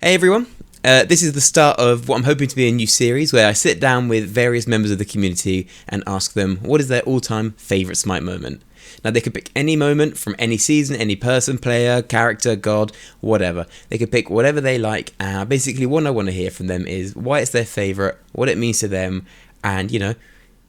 Hey everyone, this is the start of what I'm hoping to be a new series where I sit down with various members of the community and ask them what is their all-time favourite Smite moment. Now they could pick any moment from any season, any person, player, character, god, whatever. They could pick whatever they like, and basically what I want to hear from them is why it's their favourite, what it means to them, and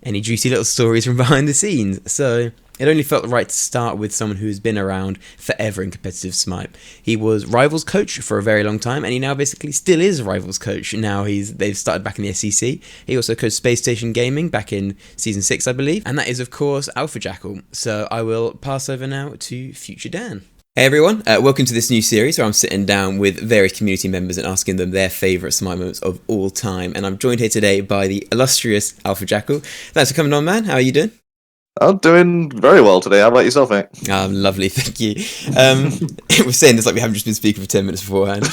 any juicy little stories from behind the scenes. So it only felt right to start with someone who's been around forever in competitive Smite. He was Rivals coach for a very long time, and he now basically still is Rivals coach. Now they've started back in the SEC. He also coached Space Station Gaming back in Season 6, I believe. And that is, of course, AlphaJackal. So I will pass over now to Future Dan. Hey everyone, welcome to this new series where I'm sitting down with various community members and asking them their favourite Smite moments of all time. And I'm joined here today by the illustrious AlphaJackal. Thanks for coming on, man. How are you doing? I'm doing very well today. How about yourself, mate? Lovely, thank you. We're saying this like we haven't just been speaking for 10 minutes beforehand.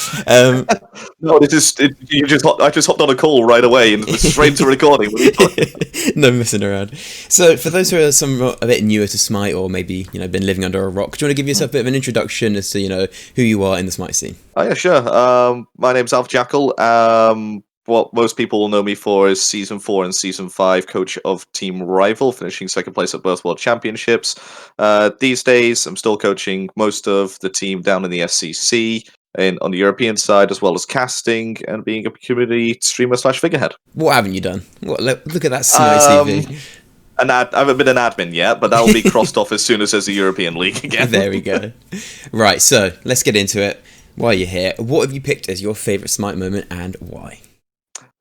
No, I just hopped on a call right away and was straight to recording. No messing around. So, for those who are somewhat a bit newer to Smite, or maybe been living under a rock, do you want to give yourself a bit of an introduction as to who you are in the Smite scene? Oh yeah, sure. My name's AlphaJackal. What most people will know me for is Season 4 and Season 5 coach of Team Rival, finishing second place at both World Championships. These days, I'm still coaching most of the team down in the SEC, on the European side, as well as casting and being a community streamer slash figurehead. What haven't you done? Look at that Smite CV. I haven't been an admin yet, but that will be crossed off as soon as there's a European League again. There we go. Right, so let's get into it. While you're here, what have you picked as your favourite Smite moment and why?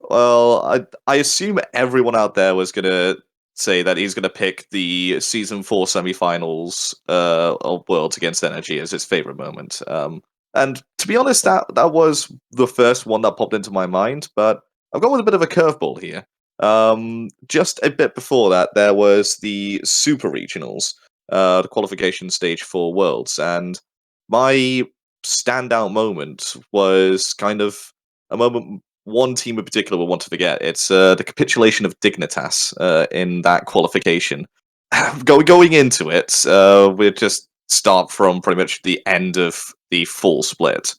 Well, I assume everyone out there was gonna say that he's gonna pick the season 4 semifinals of Worlds against Energy as his favorite moment. And to be honest, that was the first one that popped into my mind. But I've gone with a bit of a curveball here. Just a bit before that, there was the Super Regionals, the qualification stage for Worlds, and my standout moment was kind of a moment one team in particular will want to forget. It's the capitulation of Dignitas in that qualification. Going into it, we'll just start from pretty much the end of the full split.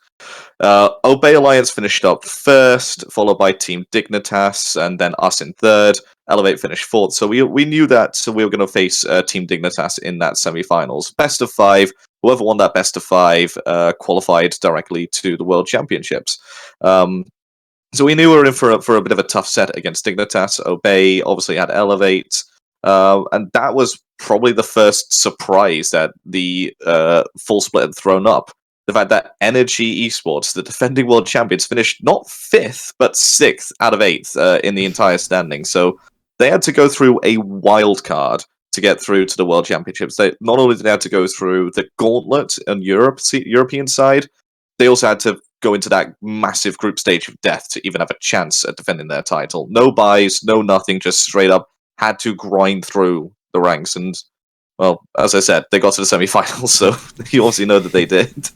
Obey Alliance finished up first, followed by Team Dignitas, and then us in third. Elevate finished fourth, so we knew that we were going to face Team Dignitas in that semi-finals. Best of 5. Whoever won that best of 5 qualified directly to the World Championships. So we knew we were in for a bit of a tough set against Dignitas. Obey obviously had Elevate, and that was probably the first surprise that the full split had thrown up. The fact that Energy Esports, the defending world champions, finished not 5th, but 6th out of 8th in the entire standing. So they had to go through a wild card to get through to the World Championships. They not only did they have to go through the gauntlet on European side, they also had to go into that massive group stage of death to even have a chance at defending their title. No buys, no nothing, just straight up had to grind through the ranks. And, well, as I said, they got to the semi-finals, so you obviously know that they did.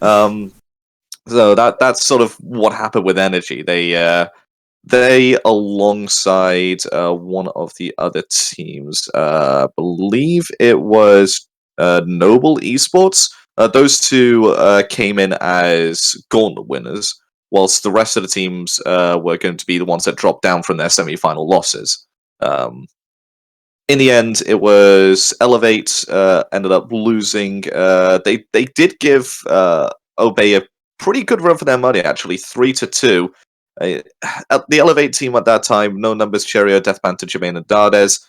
So that's sort of what happened with Energy. They alongside one of the other teams, believe it was Noble Esports. Those two came in as gauntlet winners, whilst the rest of the teams were going to be the ones that dropped down from their semi-final losses. In the end, it was Elevate ended up losing. They did give Obey a pretty good run for their money, actually, 3-2. The Elevate team at that time, no numbers, Cherio, Death Panther, Jermaine, and Dardes.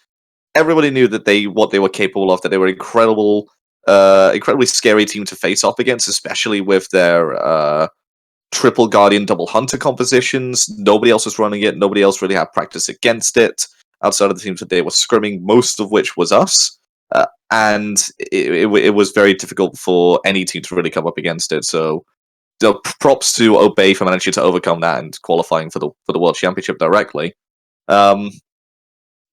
Everybody knew that what they were capable of, that they were incredibly scary team to face off against, especially with their triple Guardian, double Hunter compositions. Nobody else was running it. Nobody else really had practice against it outside of the teams that they were scrimming, most of which was us. And it was very difficult for any team to really come up against it. So props to Obey for managing to overcome that and qualifying for the World Championship directly.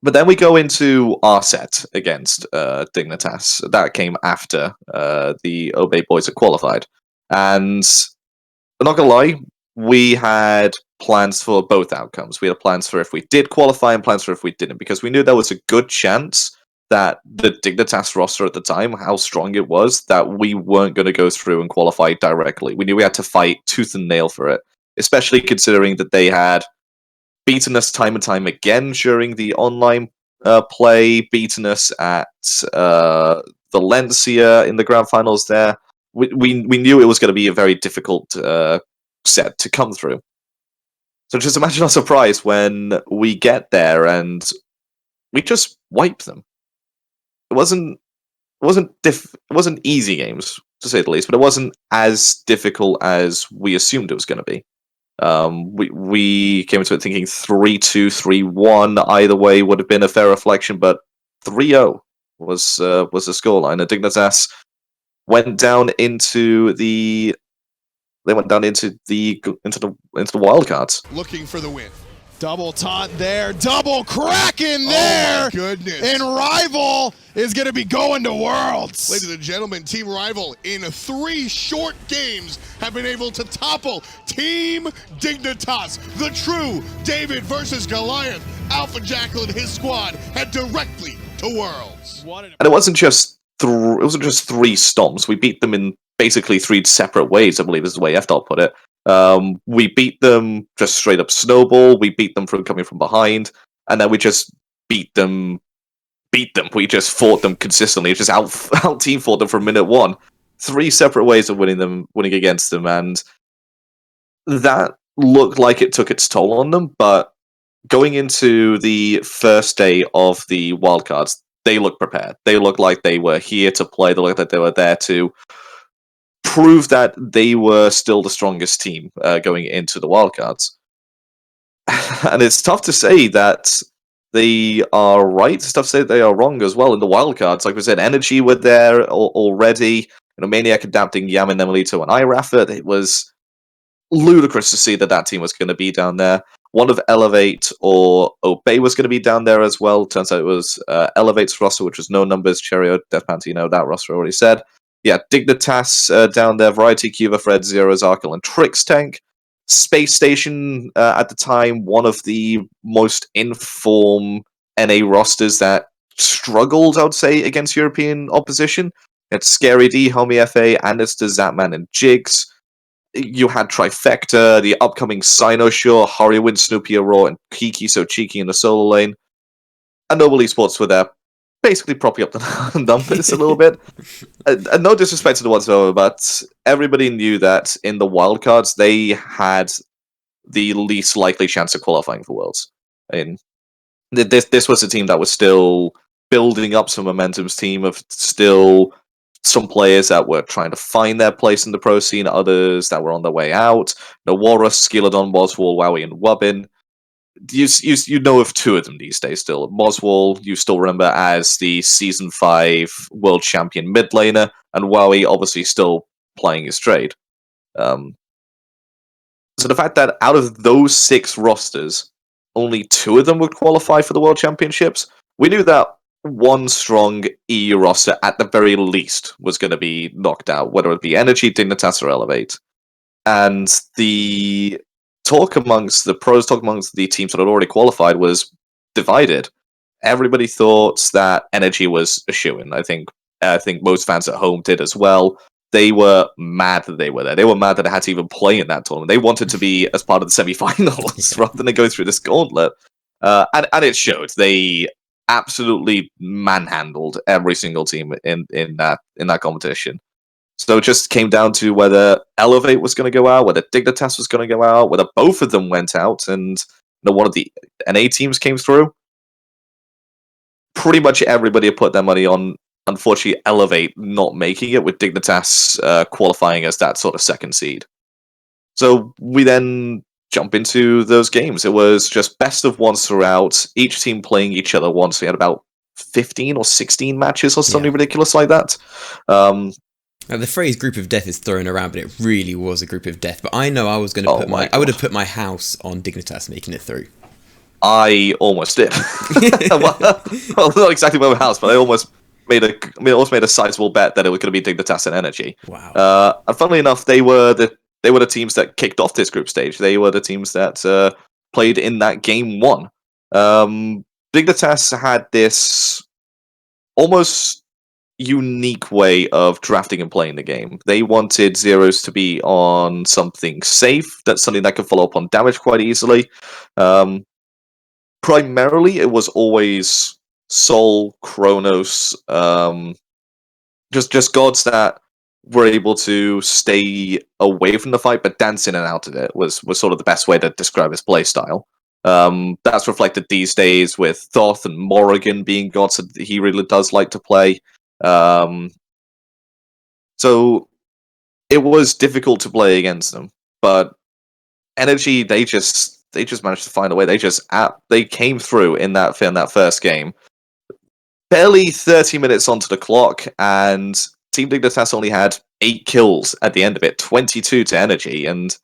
But then we go into our set against Dignitas. That came after the Obey boys had qualified. And I'm not going to lie, we had plans for both outcomes. We had plans for if we did qualify and plans for if we didn't, because we knew there was a good chance that the Dignitas roster at the time, how strong it was, that we weren't going to go through and qualify directly. We knew we had to fight tooth and nail for it, especially considering that they had beaten us time and time again during the online play, beaten us at Valencia in the grand finals there. We knew it was going to be a very difficult set to come through. So just imagine our surprise when we get there and we just wipe them. It wasn't easy games, to say the least, but it wasn't as difficult as we assumed it was going to be. We came into it thinking 3-2, 3-1 either way would have been a fair reflection, but 3-0 was the scoreline. And Dignitas went down into the wildcards. Looking for the win. Double taunt there, double Kraken there! Oh my goodness. And Rival is going to be going to Worlds. Ladies and gentlemen, Team Rival in 3 short games have been able to topple Team Dignitas. The true David versus Goliath. AlphaJackal and his squad head directly to Worlds. And it wasn't just 3 stomps. We beat them in basically 3 separate ways, I believe is the way FDOT put it. We beat them just straight up snowball. We beat them from coming from behind, and then we just beat them. We just fought them consistently. Just out team fought them from minute 1. 3 separate ways of winning against them, and that looked like it took its toll on them. But going into the first day of the wildcards, they looked prepared. They looked like they were here to play. They looked like they were there to prove that they were still the strongest team going into the wildcards. And it's tough to say that they are right. It's tough to say that they are wrong as well in the wildcards. Like we said, Energy were there already. Maniac adapting Yamin, Emilito, and Irafa. It was ludicrous to see that team was going to be down there. One of Elevate or Obey was going to be down there as well. Turns out it was Elevate's roster, which was no numbers, Cherio, Death Pantino, that roster already said. Yeah, Dignitas down there, Variety, Cuba, Fred, Zero, Zarkle, and Trix Tank. Space Station at the time, one of the most informed NA rosters that struggled, I would say, against European opposition. It's Scary D, Homie FA, Anderster, Zapman, and Jigs. You had Trifecta, the upcoming Sinosure, Horrywin, Snoopy, Raw, and Kiki, so Cheeky in the solo lane. And Noble Esports were there, basically propping up the numbers a little bit. And no disrespect to the whatsoever, but everybody knew that in the wildcards, they had the least likely chance of qualifying for Worlds. I mean, this was a team that was still building up some momentum's team of still some players that were trying to find their place in the pro scene, others that were on their way out. Warus, Skilladon, Moswall, Wowie, and Wubbin. You know of 2 of them these days still. Moswall, you still remember as the Season 5 World Champion mid laner, and Wowie obviously still playing his trade. So the fact that out of those 6 rosters, only 2 of them would qualify for the World Championships, we knew that one strong EU roster at the very least was going to be knocked out, whether it be Energy, Dignitas, or Elevate. And the talk amongst the teams that had already qualified was divided. Everybody thought that Energy was a shoo-in. I think most fans at home did as well. They were mad that they were there. They were mad that they had to even play in that tournament. They wanted to be as part of the semi-finals rather than go through this gauntlet. And it showed. They absolutely manhandled every single team in that competition. So it just came down to whether Elevate was going to go out, whether Dignitas was going to go out, whether both of them went out, and one of the NA teams came through. Pretty much everybody put their money on, unfortunately, Elevate not making it, with Dignitas qualifying as that sort of second seed. So we then jump into those games. It was just best of ones throughout, each team playing each other once. We had about 15 or 16 matches or something ridiculous like that. Now, the phrase "group of death" is thrown around, but it really was a group of death. But I know I was going to I would have put my house on Dignitas making it through. I almost did. well, not exactly my house, but I almost made a sizable bet that it was going to be Dignitas and Energy. Wow. And funnily enough, they were the teams that kicked off this group stage. They were the teams that played in that game 1. Dignitas had this almost unique way of drafting and playing the game. They wanted Zeros to be on something safe, that's something that could follow up on damage quite easily. Primarily, it was always Sol, Kronos, just gods that were able to stay away from the fight but dance in and out of it was sort of the best way to describe his playstyle. That's reflected these days with Thoth and Morrigan being gods that he really does like to play. So it was difficult to play against them, but Energy they just managed to find a way. They came through in that first game. Barely 30 minutes onto the clock, and Team Dignitas only had 8 kills at the end of it, 22 to Energy, and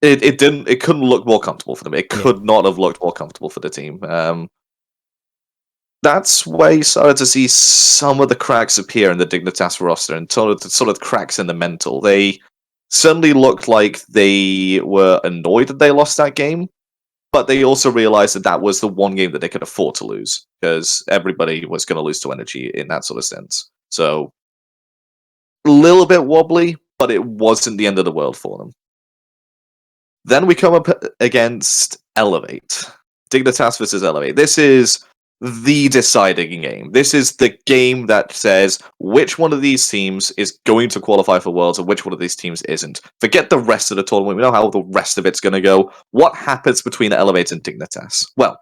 it couldn't look more comfortable for them. It could not have looked more comfortable for the team. That's where you started to see some of the cracks appear in the Dignitas roster, and sort of cracks in the mental. They certainly looked like they were annoyed that they lost that game, but they also realized that that was the one game that they could afford to lose, because everybody was going to lose to Energy in that sort of sense. So, a little bit wobbly, but it wasn't the end of the world for them. Then we come up against Elevate. Dignitas versus Elevate. This is the deciding game. This is the game that says which one of these teams is going to qualify for Worlds and which one of these teams isn't. Forget the rest of the tournament. We know how the rest of it's going to go. What happens between Elevate and Dignitas? Well,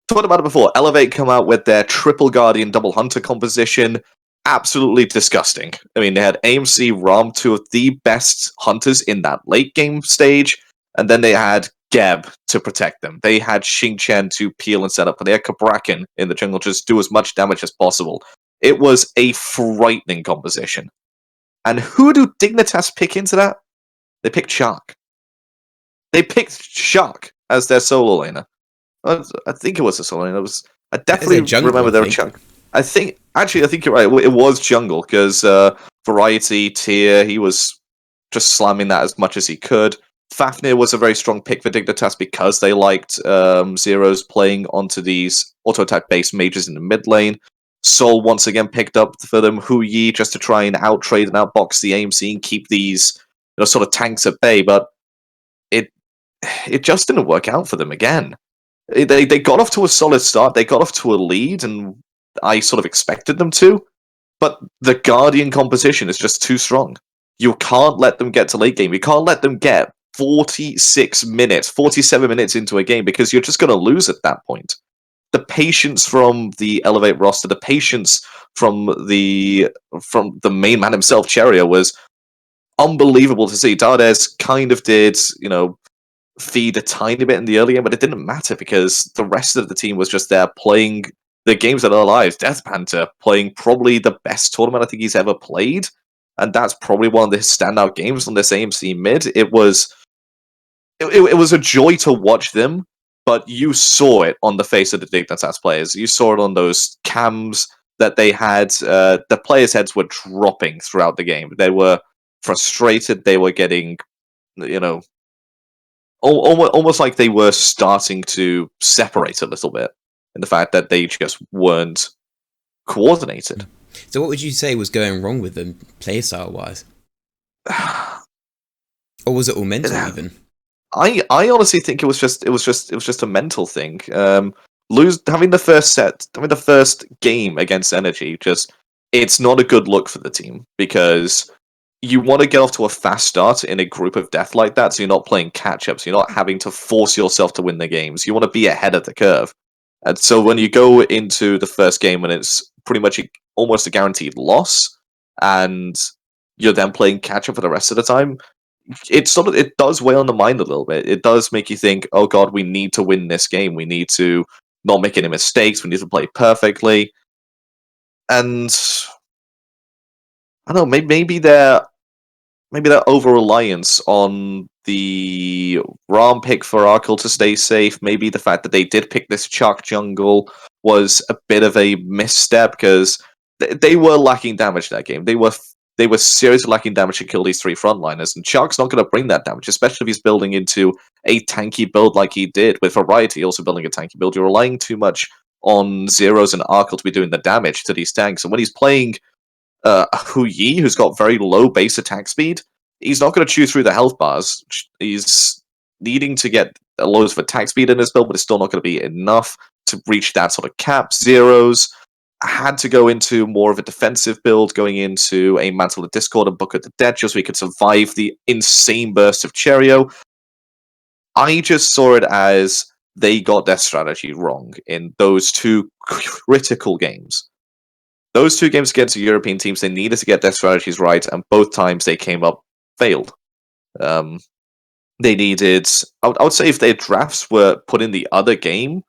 talked about it before. Elevate come out with their triple Guardian double Hunter composition. Absolutely disgusting. I mean, they had AMC, Rom, two of the best Hunters in that late game stage, and then they had Geb to protect them. They had Xing Chen to peel and set up, and they had Kabrakan in the jungle just do as much damage as possible. It was a frightening composition. And who do Dignitas pick into that? They picked Shark. They picked Shark as their solo laner. I think it was a solo laner. I definitely remember there were Shark. I think you're right. It was jungle, because Variety, Tyr, he was just slamming that as much as he could. Fafnir was a very strong pick for Dignitas because they liked Zeros playing onto these auto-attack based mages in the mid lane. Sol once again picked up for them Hu Yi just to try and outtrade and outbox the AMC and keep these sort of tanks at bay, but it just didn't work out for them again. They got off to a solid start, they got off to a lead, and I sort of expected them to, but the Guardian composition is just too strong. You can't let them get to late game. You can't let them get 47 minutes into a game, because you're just going to lose at that point. The patience from the Elevate roster, the patience from the main man himself, Cheria, was unbelievable to see. Dardes kind of did, feed a tiny bit in the early game, but it didn't matter because the rest of the team was just there playing the games of their lives. Death Panther playing probably the best tournament I think he's ever played, and that's probably one of his standout games on this AMC mid. It was a joy to watch them, but you saw it on the face of the Dignitas players. You saw it on those cams that they had. The players' heads were dropping throughout the game. They were frustrated. They were getting, almost like they were starting to separate a little bit in the fact that they just weren't coordinated. So what would you say was going wrong with them, playstyle wise? Or was it all mental even? I honestly think it was just a mental thing. Having the first game against Energy, it's not a good look for the team, because you want to get off to a fast start in a group of death like that, so you're not playing catch-up, so you're not having to force yourself to win the games. You want to be ahead of the curve. And so when you go into the first game and it's pretty much almost a guaranteed loss, and you're then playing catch-up for the rest of the time, it does weigh on the mind a little bit. It does make you think, oh god, we need to win this game. We need to not make any mistakes. We need to play perfectly. And I don't know, maybe their over-reliance on the Ram pick for Arkle to stay safe, maybe the fact that they did pick this Chuck jungle was a bit of a misstep, because they were lacking damage that game. They were seriously lacking damage to kill these 3 frontliners, and Chuck's not going to bring that damage, especially if he's building into a tanky build like he did, with Variety also building a tanky build. You're relying too much on Zeros and Arkle to be doing the damage to these tanks. And when he's playing Hu Yi, who's got very low base attack speed, he's not going to chew through the health bars. He's needing to get loads of attack speed in his build, but it's still not going to be enough to reach that sort of cap. Zeros had to go into more of a defensive build, going into a Mantle of Discord and Book of the Dead, just so he could survive the insane burst of Cheerio. I just saw it as they got their strategy wrong in those two critical games. Those two games against the European teams, they needed to get their strategies right, and both times they came up failed. They needed, I would say, if their drafts were put in the other game.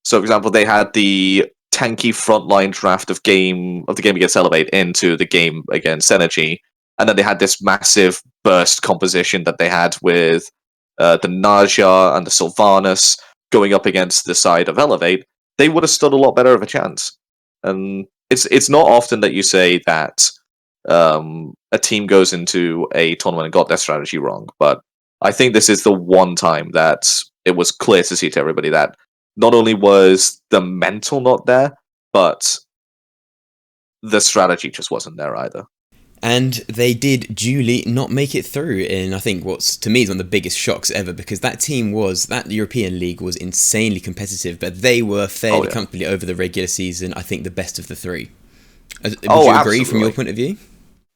So, for example, they had the tanky frontline draft of the game against Elevate into the game against Energy, and then they had this massive burst composition that they had with the Naja and the Sylvanas going up against the side of Elevate. They would have stood a lot better of a chance. And it's not often that you say that a team goes into a tournament and got their strategy wrong, but I think this is the one time that it was clear to see to everybody that not only was the mental not there, but the strategy just wasn't there either. And they did duly not make it through in, I think, what's to me is one of the biggest shocks ever, because that European League was insanely competitive, but they were fairly comfortably over the regular season, I think the best of the three. Would you agree from your point of view?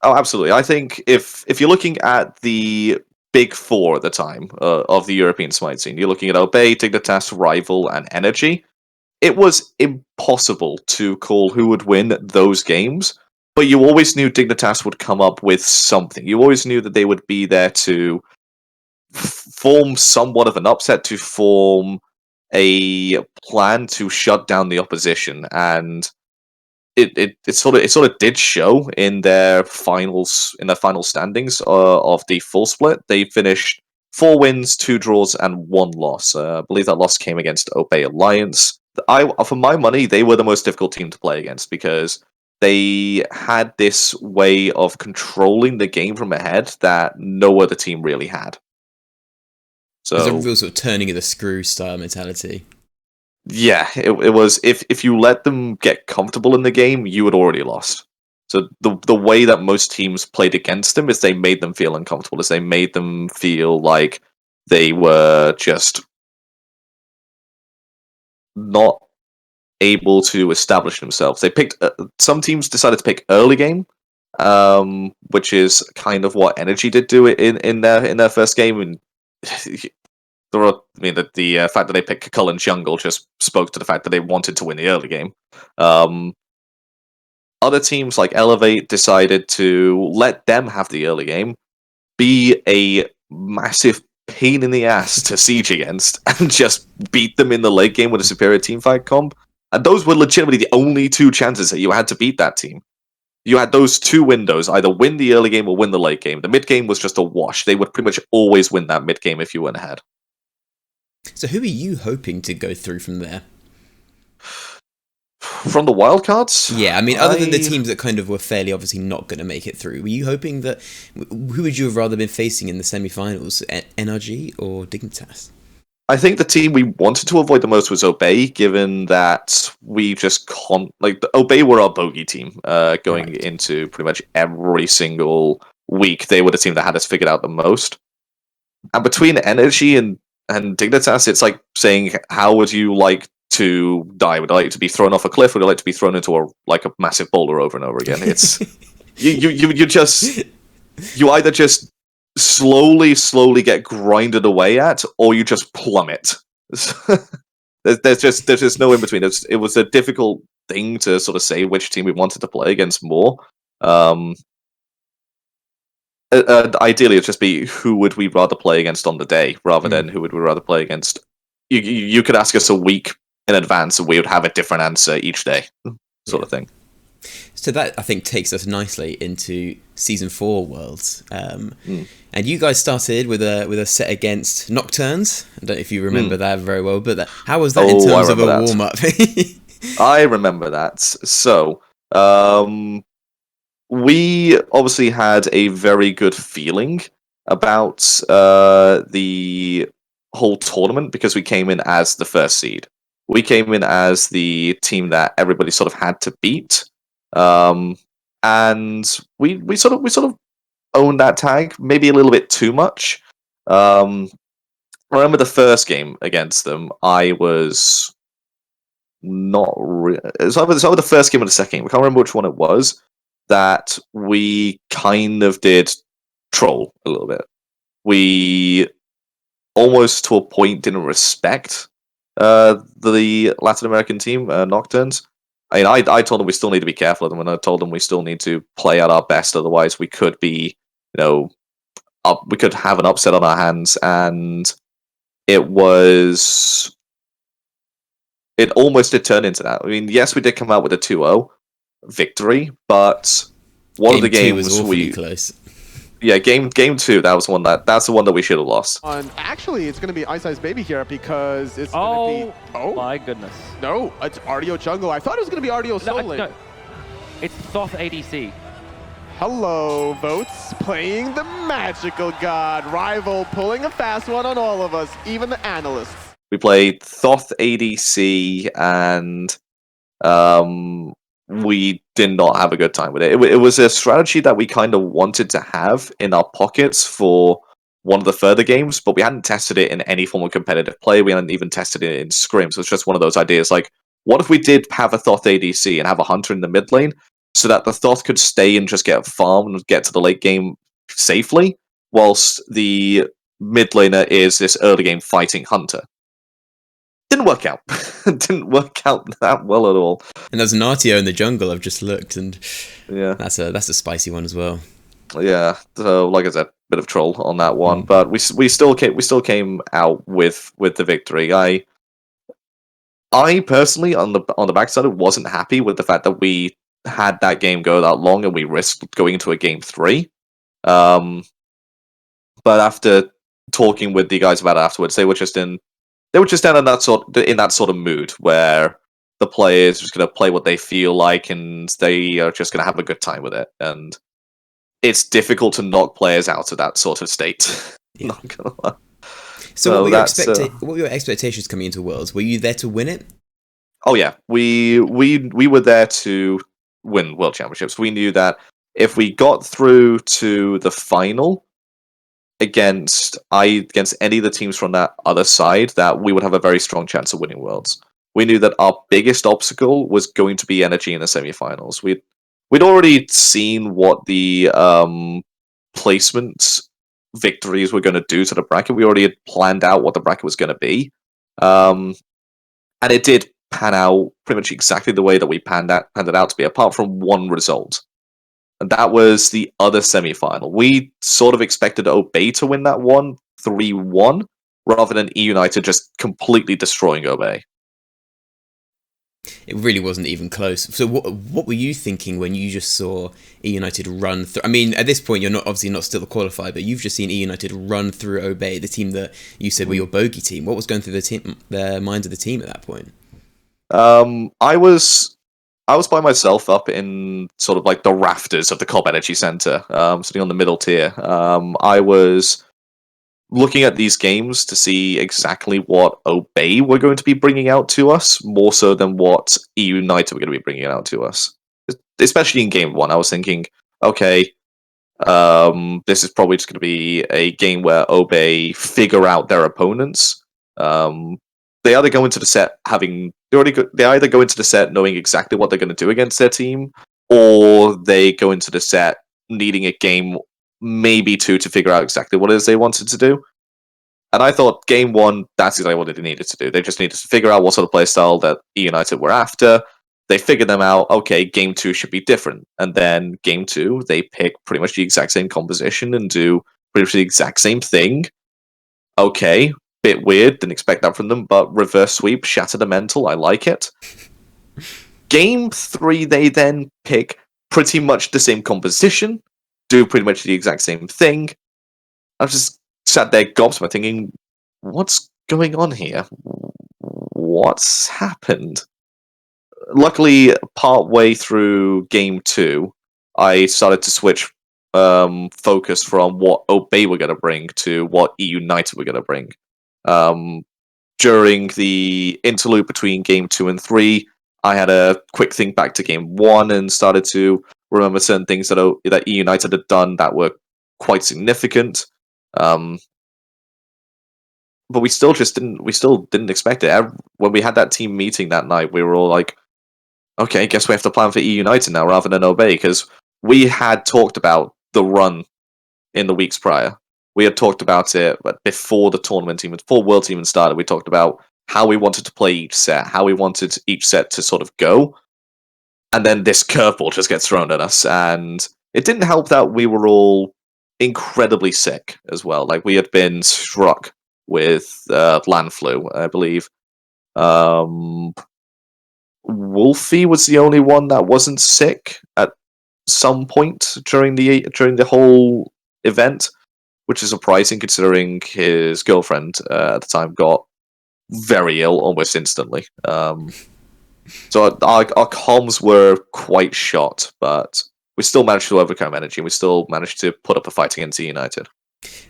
Oh, absolutely. I think if you're looking at the big four at the time of the European Smite scene, you're looking at Obey, Dignitas, Rival, and Energy. It was impossible to call who would win those games, but you always knew Dignitas would come up with something. You always knew that they would be there to form somewhat of an upset, to form a plan to shut down the opposition, and it sort of did show in their final standings of the full split. They finished 4 wins, 2 draws, and 1 loss. I believe that loss came against Obey Alliance. For my money, they were the most difficult team to play against because they had this way of controlling the game from ahead that no other team really had. So it was a real sort of turning of the screw style mentality. Yeah, it was. If you let them get comfortable in the game, you had already lost. So the way that most teams played against them is they made them feel uncomfortable, is they made them feel like they were just not able to establish themselves. They picked some teams decided to pick early game, which is kind of what Energy did do it in their first game. And the fact that they picked Kakul and Jungle just spoke to the fact that they wanted to win the early game. Other teams like Elevate decided to let them have the early game, be a massive pain in the ass to siege against, and just beat them in the late game with a superior teamfight comp. And those were legitimately the only 2 chances that you had to beat that team. You had those 2 windows, either win the early game or win the late game. The mid game was just a wash. They would pretty much always win that mid game if you went ahead. So who are you hoping to go through from there? From the wildcards? Yeah, I mean, other than the teams that kind of were fairly obviously not going to make it through, were you hoping that... Who would you have rather been facing in the semi-finals? NRG or Dignitas? I think the team we wanted to avoid the most was Obey, given that we just Obey were our bogey team going into pretty much every single week. They were the team that had us figured out the most. And between Energy and Dignitas, it's like saying, how would you like to die? Would you like to be thrown off a cliff? Would you like to be thrown into a massive boulder over and over again? It's you either just slowly get grinded away at, or you just plummet. there's just no in between. It was a difficult thing to sort of say which team we wanted to play against more. Ideally, it'd just be who would we rather play against on the day, rather than who would we rather play against. You could ask us a week in advance, and we would have a different answer each day, sort of thing. So that, I think, takes us nicely into Season 4 Worlds. And you guys started with a set against Nocturnes. I don't know if you remember that very well, but how was that in terms of a warm-up? I remember that. So, we obviously had a very good feeling about the whole tournament because we came in as the first seed. We came in as the team that everybody sort of had to beat, and we sort of owned that tag, maybe a little bit too much. I remember the first game against them. I was not. It's either the first game or the second game. I can't remember which one it was. That we kind of did troll a little bit. We almost to a point didn't respect the Latin American team, Nocturnes. I mean, I told them we still need to be careful of them, and I told them we still need to play at our best. Otherwise, we could be, we could have an upset on our hands. And it almost did turn into that. I mean, yes, we did come out with a 2-0 victory, but one of the games was awfully close. Yeah, game 2. That's the one that we should have lost. Actually, it's going to be Ice Ice Baby here because it's going to be. Oh my goodness! No, it's RDO Jungle. I thought it was going to be RDO Soul. No, it's Thoth ADC. Hello, Votes, playing the magical god. Rival pulling a fast one on all of us, even the analysts. We played Thoth ADC, and we did not have a good time with it. It was a strategy that we kind of wanted to have in our pockets for one of the further games, but we hadn't tested it in any form of competitive play. We hadn't even tested it in scrims. So it's just one of those ideas like, what if we did have a Thoth ADC and have a Hunter in the mid lane so that the Thoth could stay and just get farm and get to the late game safely, whilst the mid laner is this early game fighting Hunter? Didn't work out. Didn't work out that well at all. And there's an RTO in the jungle. I've just looked, and yeah, that's a spicy one as well. Yeah, so like I said, bit of troll on that one, but we still came out with the victory. I personally on the backside wasn't happy with the fact that we had that game go that long and we risked going into a game 3. But after talking with the guys about it afterwards, they were just in that sort of mood where the players are just going to play what they feel like and they are just going to have a good time with it. And it's difficult to knock players out of that sort of state. Yeah. Not gonna lie. So what were your expectations coming into Worlds? Were you there to win it? Oh yeah, we were there to win World Championships. We knew that if we got through to the final against any of the teams from that other side, that we would have a very strong chance of winning Worlds. We knew that our biggest obstacle was going to be Energy in the semifinals. We'd already seen what the placement victories were going to do to the bracket. We already had planned out what the bracket was going to be, and it did pan out pretty much exactly the way that we panned it out to be, apart from one result. And that was the other semi-final. We sort of expected Obey to win that one 3-1, rather than E United just completely destroying Obey. It really wasn't even close. So what were you thinking when you just saw E United run through? I mean, at this point, you're obviously not still qualified, but you've just seen E United run through Obey, the team that you said were your bogey team. What was going through the minds of the team at that point? I was by myself up in sort of like the rafters of the Cobb Energy Center, sitting on the middle tier. I was looking at these games to see exactly what Obey were going to be bringing out to us, more so than what E United were going to be bringing out to us. Especially in Game 1, I was thinking, okay, this is probably just going to be a game where Obey figure out their opponents. They either go into the set they either go into the set knowing exactly what they're going to do against their team, or they go into the set needing a game, maybe 2, to figure out exactly what it is they wanted to do. And I thought Game 1, that's exactly what they needed to do. They just needed to figure out what sort of playstyle that E United were after. They figured them out. Okay, Game 2 should be different. And then Game 2, they pick pretty much the exact same composition and do pretty much the exact same thing. Okay, bit weird, didn't expect that from them, but reverse sweep, shatter the mental, I like it. Game 3, they then pick pretty much the same composition, do pretty much the exact same thing. I just sat there gobsmacked thinking, what's going on here? What's happened? Luckily, partway through Game 2, I started to switch focus from what Obey were going to bring to what E United were going to bring. during the interlude between game 2 and 3, I had a quick think back to game 1 and started to remember certain things that E United had done that were quite significant. But we still didn't expect it. When we had that team meeting that night, we were all like, okay, guess we have to plan for E United now rather than obey, because we had talked about the run in the weeks prior. We had talked about it before the tournament even, before Worlds even started. We talked about how we wanted to play each set, how we wanted each set to sort of go, and then this curveball just gets thrown at us, and it didn't help that we were all incredibly sick as well. Like, we had been struck with land flu, I believe. Wolfie was the only one that wasn't sick at some point during the whole event, which is surprising considering his girlfriend at the time got very ill almost instantly. So our comms were quite shot, but we still managed to overcome energy. We still managed to put up a fight against United.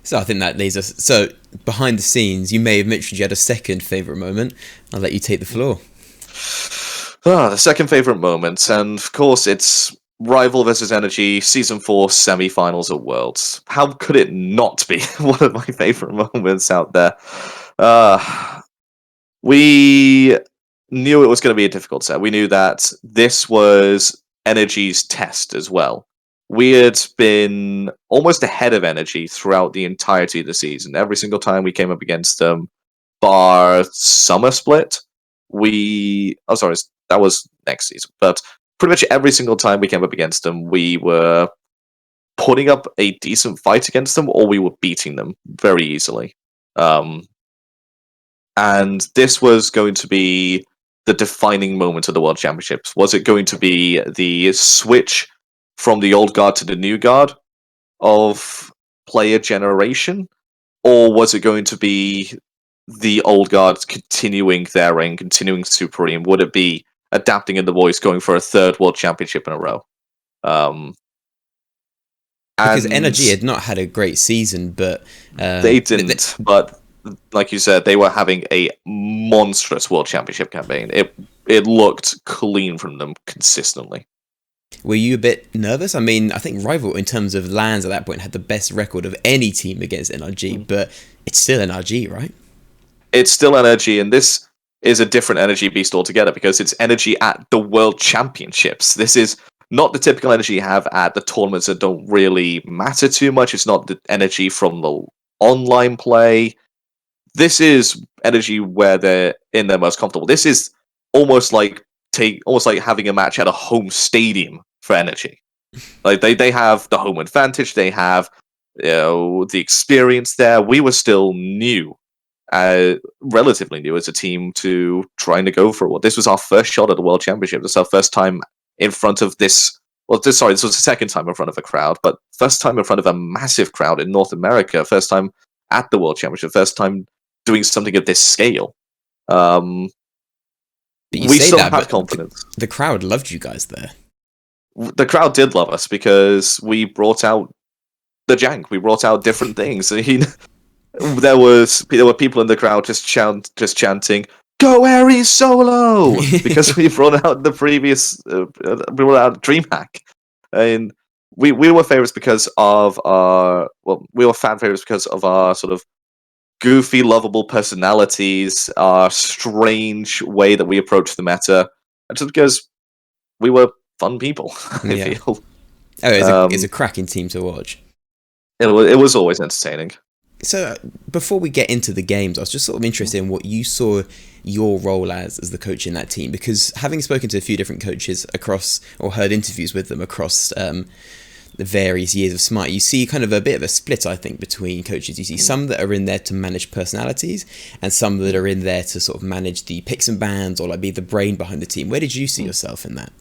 So I think that leads us. So behind the scenes, you may have mentioned you had a second favourite moment. I'll let you take the floor. The second favourite moment, and of course it's Rival versus Energy Season 4 semi-finals at Worlds. How could it not be one of my favourite moments out there? We knew it was going to be a difficult set. We knew that this was Energy's test as well. We had been almost ahead of Energy throughout the entirety of the season. Every single time we came up against them, bar Summer Split, that was next season. But pretty much every single time we came up against them, we were putting up a decent fight against them, or we were beating them very easily. And this was going to be the defining moment of the World Championships. Was it going to be the switch from the old guard to the new guard of player generation? Or was it going to be the old guard continuing their reign, continuing supreme? Would it be adapting in the voice, going for a third World Championship in a row? Because Energy had not had a great season, but they didn't. But like you said, they were having a monstrous World Championship campaign. It looked clean from them consistently. Were you a bit nervous? I mean, I think Rival, in terms of lands at that point, had the best record of any team against NRG, but it's still NRG, right? It's still Energy, and this is a different Energy beast altogether, because it's Energy at the World Championships. This is not the typical Energy you have at the tournaments that don't really matter too much. It's not the Energy from the online play. This is Energy where they're in their most comfortable. This is almost like having a match at a home stadium for Energy. Like they have the home advantage. They have the experience there. We were still new, relatively new as a team to trying to go for it. This was our first shot at the World Championship. This was our first time in front of this. This was the second time in front of a crowd, but first time in front of a massive crowd in North America. First time at the World Championship. First time doing something of this scale. We still have confidence. The crowd loved you guys there. The crowd did love us because we brought out the jank. We brought out different things. I mean, there were people in the crowd just chanting, "Go Ares solo!" because we brought out the previous, we brought out DreamHack, and we were favorites because of our we were fan favorites because of our sort of goofy, lovable personalities, our strange way that we approach the meta, and just because we were fun people. I feel. Oh, it's a cracking team to watch. It was always entertaining. So before we get into the games, I was just sort of interested in what you saw your role as the coach in that team, because having spoken to a few different coaches across, or heard interviews with them across the various years of Smite, you see kind of a bit of a split, I think, between coaches. You see some that are in there to manage personalities, and some that are in there to sort of manage the picks and bans, or like be the brain behind the team. Where did you see yourself in that?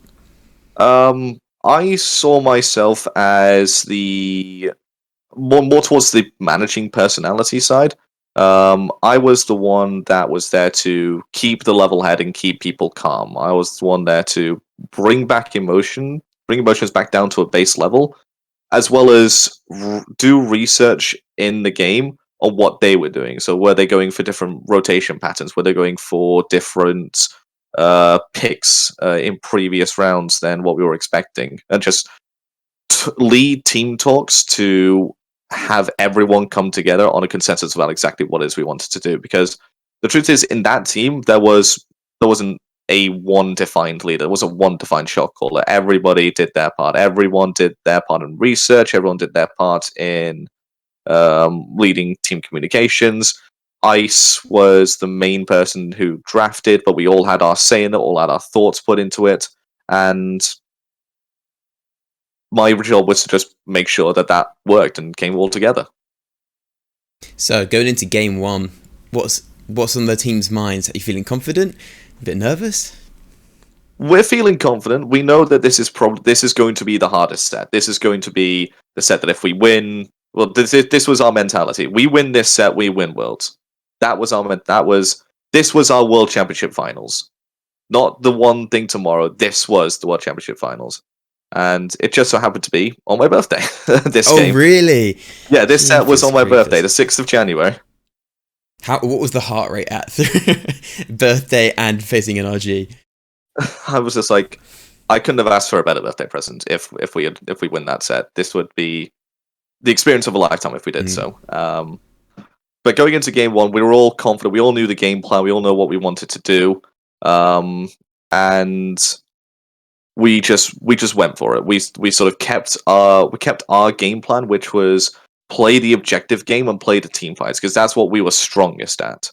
I saw myself as the more towards the managing personality side. I was the one that was there to keep the level head and keep people calm. I was the one there to bring emotions back down to a base level, as well as do research in the game on what they were doing. So were they going for different rotation patterns? Were they going for different picks in previous rounds than what we were expecting? And just lead team talks to have everyone come together on a consensus about exactly what it is we wanted to do. Because the truth is, in that team, there wasn't a one defined leader. There wasn't one defined shot caller. Everybody did their part. Everyone did their part in research. Everyone did their part in leading team communications. Ice was the main person who drafted, but we all had our say in it, all had our thoughts put into it, and my job was to just make sure that that worked and came all together. So going into game one, what's on the team's minds? Are you feeling confident? A bit nervous? We're feeling confident. We know that this is going to be the hardest set. This is going to be the set that if we win, well, this was our mentality. We win this set, we win Worlds. This was our World Championship Finals. Not the one thing tomorrow. This was the World Championship Finals. And it just so happened to be on my birthday. This game. Oh, really? Yeah, this set was on my birthday, the 6th of January. What was the heart rate at birthday and facing an RG? I was just like, I couldn't have asked for a better birthday present if we win that set. This would be the experience of a lifetime if we did so. But going into game one, we were all confident. We all knew the game plan. We all know what we wanted to do, and we just went for it. We sort of kept our game plan, which was play the objective game and play the team fights, because that's what we were strongest at.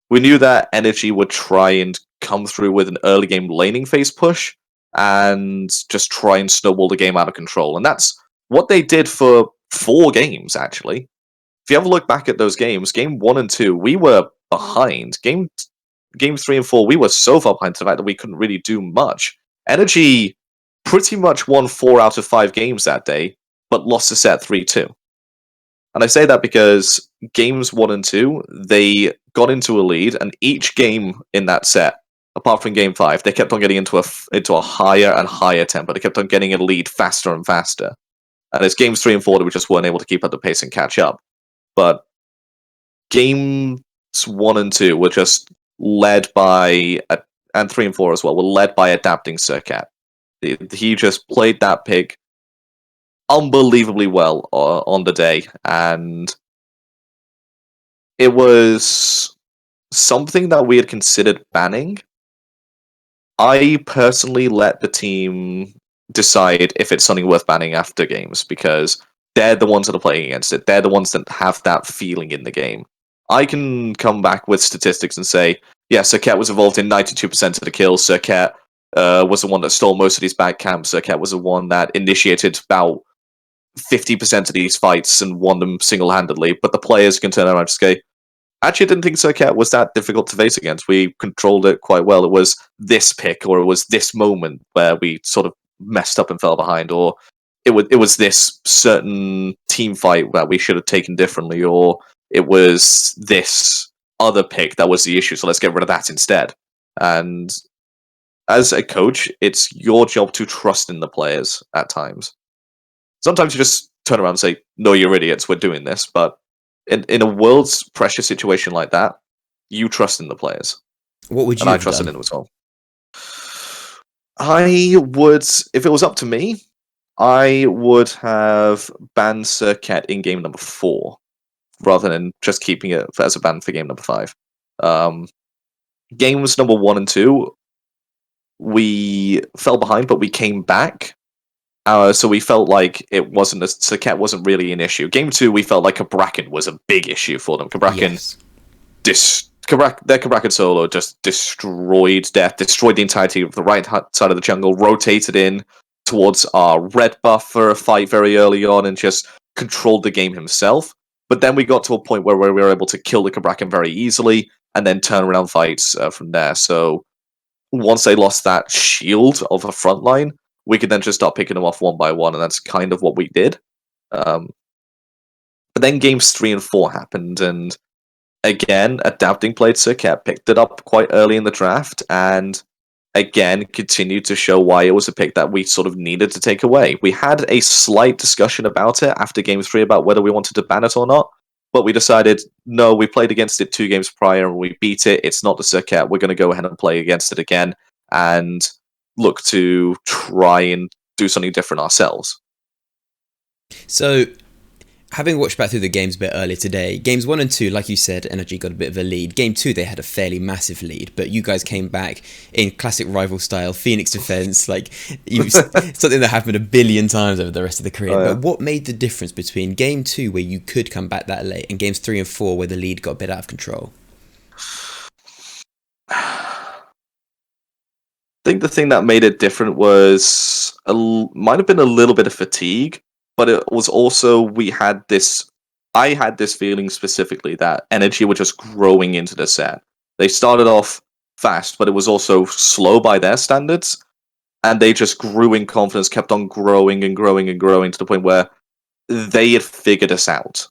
We knew that Energy would try and come through with an early game laning phase push and just try and snowball the game out of control. And that's what they did for 4 games, actually. If you ever look back at those games, game 1 and 2, we were behind. Games 3 and 4, we were so far behind to the fact that we couldn't really do much. Energy pretty much won 4 out of 5 games that day, but lost the set 3-2. And I say that because games 1 and 2, they got into a lead, and each game in that set, apart from game 5, they kept on getting into a higher and higher tempo. They kept on getting a lead faster and faster. And it's games 3 and 4 that we just weren't able to keep up the pace and catch up. But games 1 and 2 were just led by, and 3 and 4 as well, were led by adapting Surcat. He just played that pick unbelievably well on the day, and it was something that we had considered banning. I personally let the team decide if it's something worth banning after games, because they're the ones that are playing against it. They're the ones that have that feeling in the game. I can come back with statistics and say, yeah, Surcat was involved in 92% of the kills. Surcat was the one that stole most of these back camps. Surcat was the one that initiated about 50% of these fights and won them single-handedly. But the players can turn around and just say, actually, I didn't think Surcat was that difficult to face against. We controlled it quite well. It was this pick, or it was this moment where we sort of messed up and fell behind, or it was this certain team fight that we should have taken differently, or it was this other pick that was the issue, so let's get rid of that instead. And as a coach, it's your job to trust in the players at times. Sometimes you just turn around and say, no, you're idiots, we're doing this. But in a world's pressure situation like that, you trust in the players. What would you and have I trusted done? in them as well. I would, if it was up to me, I would have banned Surcat in game number 4, rather than just keeping it as a ban for game number 5. Games number 1 and 2, we fell behind, but we came back. So we felt like Surcat wasn't really an issue. Game 2, we felt like Cabrakan was a big issue for them. Cabrakan, Yes. their Cabrakan solo just destroyed the entirety of the right side of the jungle, rotated in towards our red buff for a fight very early on, and just controlled the game himself. But then we got to a point where we were able to kill the Cabrakan very easily, and then turn around fights from there. So once they lost that shield of a front line, we could then just start picking them off one by one, and that's kind of what we did. But then games 3 and 4 happened, and again, Adapting played Surcat, picked it up quite early in the draft, and again, continued to show why it was a pick that we sort of needed to take away. We had a slight discussion about it after game 3 about whether we wanted to ban it or not, But we decided, no, we played against it 2 games prior and we beat it. It's not the circuit. We're going to go ahead and play against it again and look to try and do something different ourselves. So, having watched back through the games a bit earlier today, games 1 and 2, like you said, Energy got a bit of a lead. Game 2, they had a fairly massive lead, but you guys came back in classic rival style, Phoenix defense, like something that happened a billion times over the rest of the career. But what made the difference between Game 2, where you could come back that late, and Games 3 and 4, where the lead got a bit out of control? I think the thing that made it different was might have been a little bit of fatigue, but it was also I had this feeling specifically that Energy were just growing into the set. They started off fast, but it was also slow by their standards, and they just grew in confidence, kept on growing and growing and growing to the point where they had figured us out.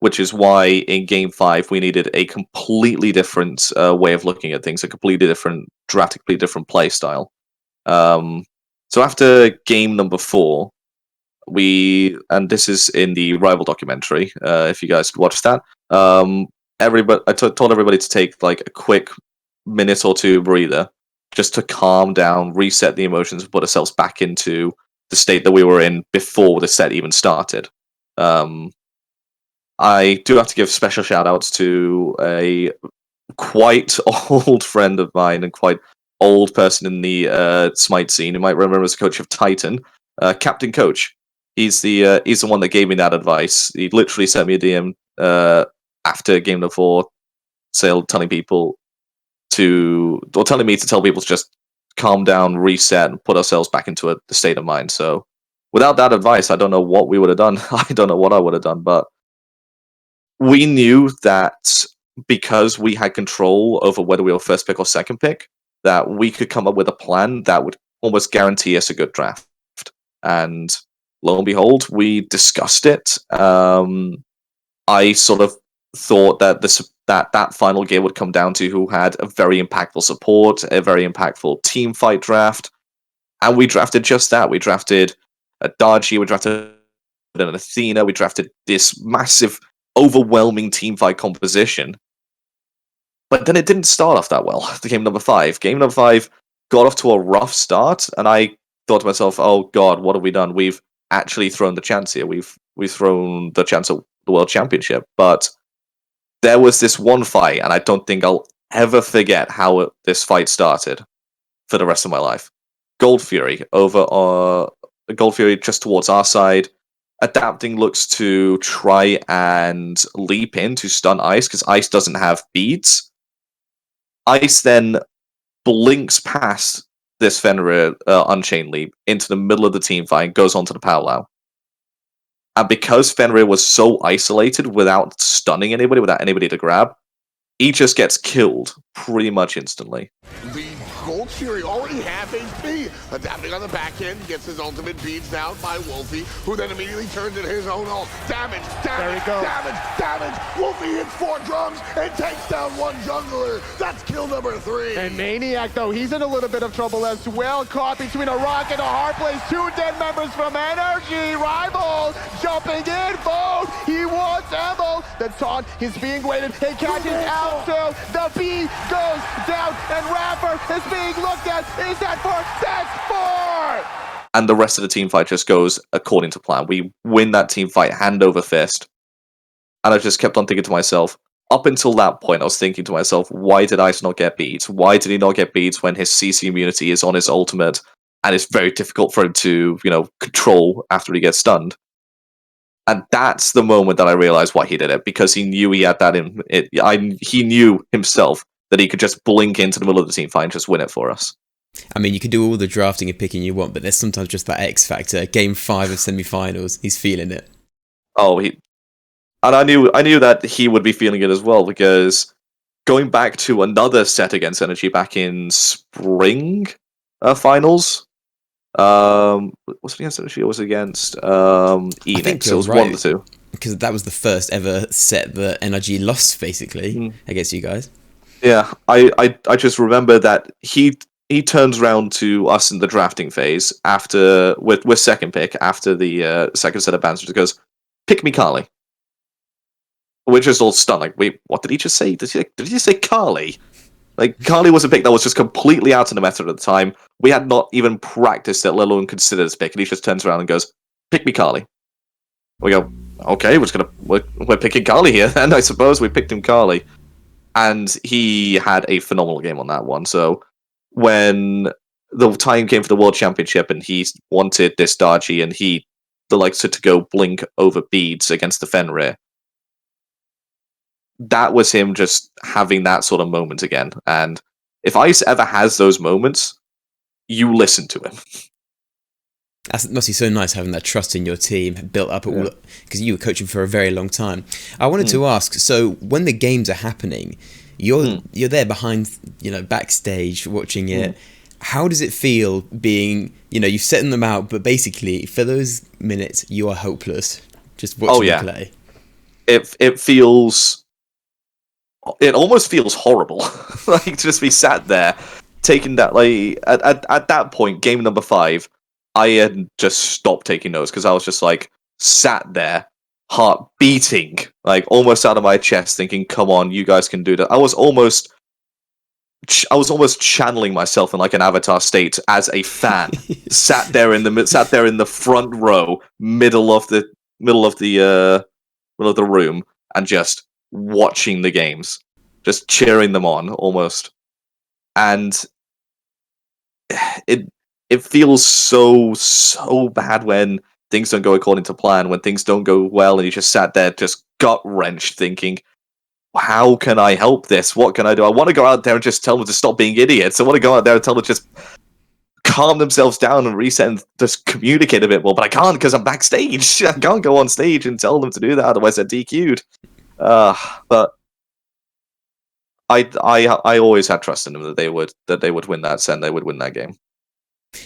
Which is why in Game 5 we needed a completely different way of looking at things, a completely different, drastically different play style. So after game number 4, and this is in the Rival documentary, if you guys watched that, I told everybody to take like a quick minute or 2 breather, just to calm down, reset the emotions, and put ourselves back into the state that we were in before the set even started. I do have to give special shout outs to a quite old friend of mine and quite old person in the Smite scene. You might remember as coach of Titan, Captain Coach. He's the one that gave me that advice. He literally sent me a DM after game number 4, telling me to tell people to just calm down, reset, and put ourselves back into the state of mind. So without that advice, I don't know what we would have done. I don't know what I would have done, but we knew that because we had control over whether we were first pick or second pick, that we could come up with a plan that would almost guarantee us a good draft. And lo and behold, we discussed it. I sort of thought that that final game would come down to who had a very impactful support, a very impactful team fight draft, and we drafted just that. We drafted a Darji, we drafted an Athena, we drafted this massive, overwhelming team fight composition. But then it didn't start off that well. The game number 5 got off to a rough start, and I thought to myself, "Oh God, what have we done? We've actually thrown the chance here. We've thrown the chance at the World Championship." But there was this one fight, and I don't think I'll ever forget how this fight started for the rest of my life. Gold Fury just towards our side. Adapting looks to try and leap in to stun Ice, because Ice doesn't have beads. Ice then blinks past this Fenrir Unchained Leap into the middle of the team fight and goes onto the powwow. And because Fenrir was so isolated without stunning anybody, without anybody to grab, he just gets killed pretty much instantly. The Gold Fury already half HP. Adapting on the back end, gets his ultimate beads down by Wolfie, who then immediately turns into his own ult. Damage. Wolfie hits 4 drums and takes down 1 jungler. That's kill number 3. And Maniac, though, he's in a little bit of trouble as well. Caught between a rock and a hard place. 2 dead members from Energy. Rival jumping in. Vote. He wants ammo. The taunt is being waited. He catches Alto. The B goes down, and Rapper is being looked at. Is that 4? That's 4! And the rest of the team fight just goes according to plan. We win that team fight hand over fist. And I just kept on thinking to myself, up until that point, I was thinking to myself, why did Ice not get beads? Why did he not get beads when his CC immunity is on his ultimate, and it's very difficult for him to, control after he gets stunned? And that's the moment that I realized why he did it, because he knew he had that in it. He knew himself that he could just blink into the middle of the team fight and just win it for us. I mean, you can do all the drafting and picking you want, but there's sometimes just that X factor. Game 5 of semi-finals, he's feeling it. Oh, I knew that he would be feeling it as well, because going back to another set against Energy back in spring finals, was it against Energy or was it against Enix? It was one of the two. Because that was the first ever set that Energy lost, basically, against you guys. Yeah, I just remember that he turns around to us in the drafting phase after with second pick after the second set of bans, and goes, "Pick me Kali." we're just all stunned. Like, wait, what did he just say? Did he just say Carly? Like, Carly was a pick that was just completely out of the meta at the time. We had not even practiced it, let alone considered this pick. And he just turns around and goes, "Pick me, Carly." We go, "Okay, we're picking Carly here." And I suppose we picked him Carly. And he had a phenomenal game on that one. So when the time came for the World Championship and he wanted this Dargy and he likes to go blink over beads against the Fenrir, that was him just having that sort of moment again. And if Ice ever has those moments, you listen to him. That must be so nice having that trust in your team built up all because you were coaching for a very long time. I wanted to ask, so when the games are happening, you're there behind, backstage watching it. How does it feel being, you've set them out, but basically for those minutes you are hopeless just watching them play? It almost feels horrible, like to just be sat there, taking that. Like at that point, game number 5. I had just stopped taking notes because I was just like sat there, heart beating, like almost out of my chest, thinking, "Come on, you guys can do that." I was almost channeling myself in like an avatar state as a fan, sat there in the front row, middle of the room, and just watching the games, just cheering them on almost, and it feels so bad when things don't go according to plan, when things don't go well, and you just sat there just gut-wrenched thinking, how can I help this? What can I do? I want to go out there and just tell them to stop being idiots. I want to go out there and tell them to just calm themselves down and reset and just communicate a bit more, but I can't because I'm backstage. I can't go on stage and tell them to do that, otherwise they're DQ'd. But I always had trust in them that they would win that set, they would win that game.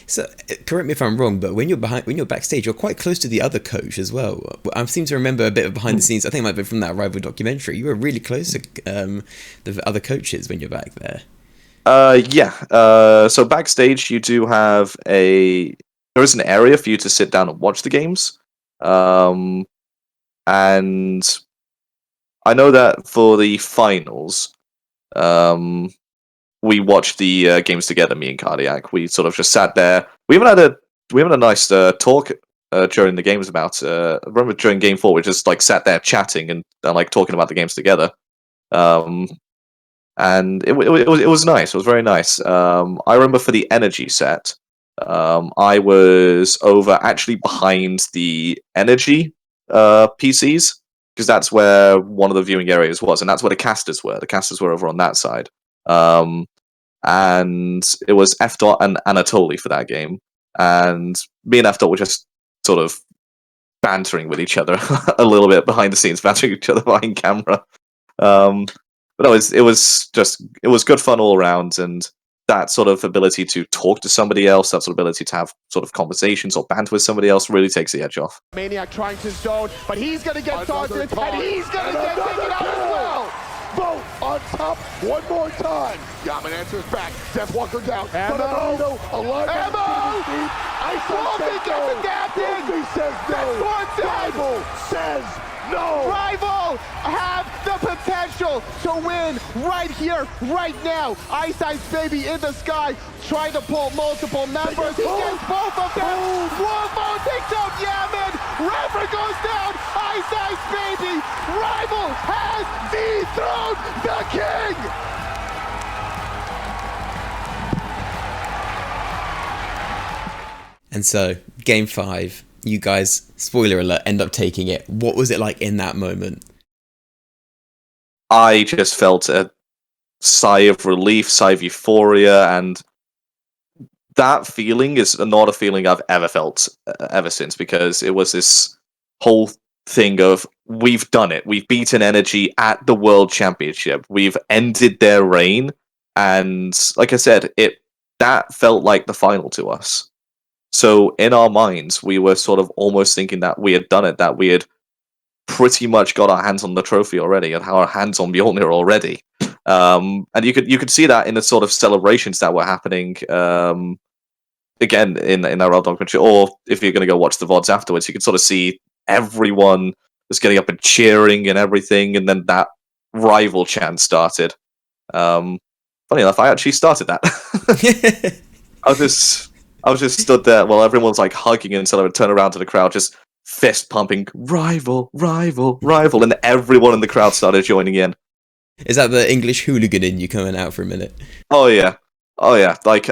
So, correct me if I'm wrong, but when you're backstage, you're quite close to the other coach as well. I seem to remember a bit of behind the scenes. I think it might be from that Rival documentary. You were really close to the other coaches when you're back there. So backstage, you do have there is an area for you to sit down and watch the games. And I know that for the finals, we watched the games together, me and Cardiac. We sort of just sat there. We even had a nice talk during the games about. I remember during Game 4, we just like sat there chatting and like talking about the games together. And it was nice. It was very nice. I remember for the energy set, I was over actually behind the energy PCs because that's where one of the viewing areas was, and that's where the casters were. The casters were over on that side. And it was F-Dot and Anatoly for that game. And me and F-Dot were just sort of bantering with each other a little bit behind the scenes, bantering each other behind camera. But it was good fun all around, and that sort of ability to talk to somebody else, that sort of ability to have sort of conversations or banter with somebody else really takes the edge off. Maniac trying to zone, but he's going to get taunted, and he's going to get taken out as well. Vote on top one more time. Yaman answers back. Death Walker down. Ammo! Wolfie gets adapted! Wolfie says no. Rival says no. Rival have the potential to win right here, right now. Ice Ice Baby in the sky, trying to pull multiple members. He gets both of them. Wolfo takes out Yaman. Rapper goes down. Ice Ice Baby. Rival has dethroned the king. And so, Game 5, you guys, spoiler alert, end up taking it. What was it like in that moment? I just felt a sigh of relief, sigh of euphoria, and that feeling is not a feeling I've ever felt ever since, because it was this whole thing of, we've done it. We've beaten Energy at the World Championship. We've ended their reign, and like I said, that felt like the final to us. So in our minds, we were sort of almost thinking that we had done it, that we had pretty much got our hands on the trophy already, and our hands on Mjolnir already. And you could see that in the sort of celebrations that were happening again in our documentary, or if you're going to go watch the VODs afterwards, you could sort of see everyone. was getting up and cheering and everything, and then that rival chant started. Funny enough, I actually started that. I was just stood there while everyone was like hugging until I would turn around to the crowd, just fist pumping, rival, rival, rival, and everyone in the crowd started joining in. Is that the English hooligan in you coming out for a minute? Oh yeah. Like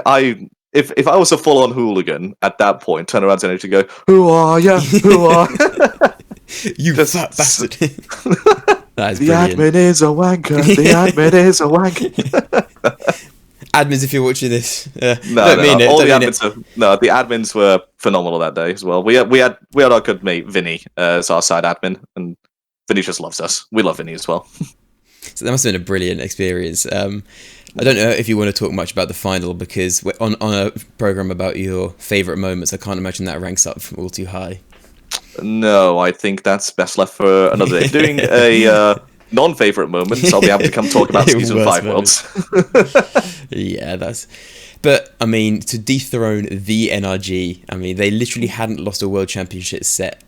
if I was a full on hooligan at that point, turn around to energy and go, who are ya? Who are You Just- fat bastard. That is the brilliant. admin is a wanker, the admin is a wanker. Admins, if you're watching this, No, don't mean it. all Don't the mean it. the admins were phenomenal that day as well. We had our good mate Vinny as our side admin, and Vinny just loves us. We love Vinny as well. So that must have been a brilliant experience. I don't know if you want to talk much about the final, because we're on a program about your favourite moments. I can't imagine that ranks up all too high. No, I think that's best left for another day. Doing a non-favorite moments, I'll be able to come talk about season Worst 5 worlds. Yeah, But I mean, to dethrone the NRG, I mean, they literally hadn't lost a world championship set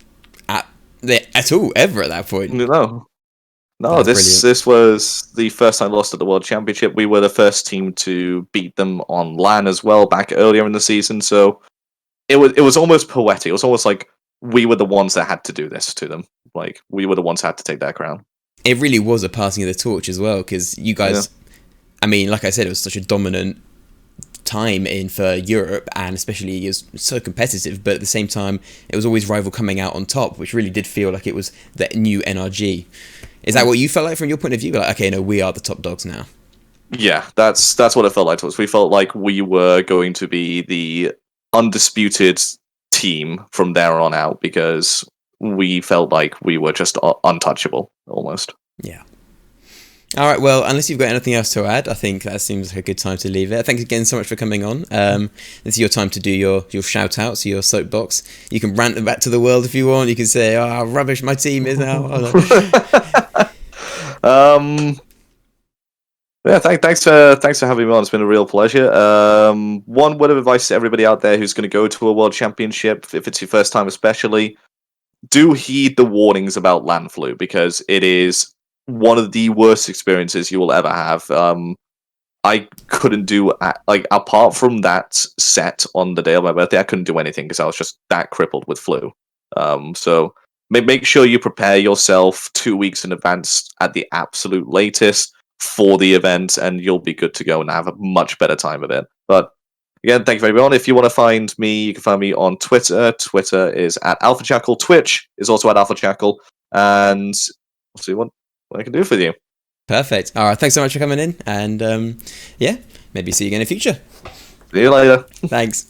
at all ever at that point. No, That's this was the first time lost at the World Championship. We were the first team to beat them on LAN as well back earlier in the season, so it was almost poetic. It was almost like we were the ones that had to do this to them. Like we were the ones that had to take that crown. It really was a passing of the torch as well, because you guys, I mean, like I said, it was such a dominant time for Europe, and especially it was so competitive, but at the same time, it was always rival coming out on top, which really did feel like it was the new NRG. Is that what you felt like from your point of view? Like, okay, no, we are the top dogs now. Yeah, that's what it felt like to us. We felt like we were going to be the undisputed team from there on out because we felt like we were just untouchable, almost. Yeah. All right, well, unless you've got anything else to add, I think that seems like a good time to leave it. Thanks again so much for coming on. This is your time to do your shout-outs, your soapbox. You can rant them back to the world if you want. You can say, oh, rubbish, my team is now... Yeah, thanks for having me on. It's been a real pleasure. One word of advice to everybody out there who's going to go to a world championship, if it's your first time especially, do heed the warnings about land flu, because it is one of the worst experiences you will ever have. I couldn't do, like, apart from that set on the day of my birthday, I couldn't do anything because I was just that crippled with flu. So make sure you prepare yourself 2 weeks in advance at the absolute latest for the event, and you'll be good to go and have a much better time of it. But again, thank you very much. If you want to find me, you can find me on Twitter. Twitter is at AlphaJackal. Twitch is also at AlphaJackal. And we'll see what I can do for you. Perfect. All right, thanks so much for coming in. And yeah, maybe see you again in the future. See you later. Thanks.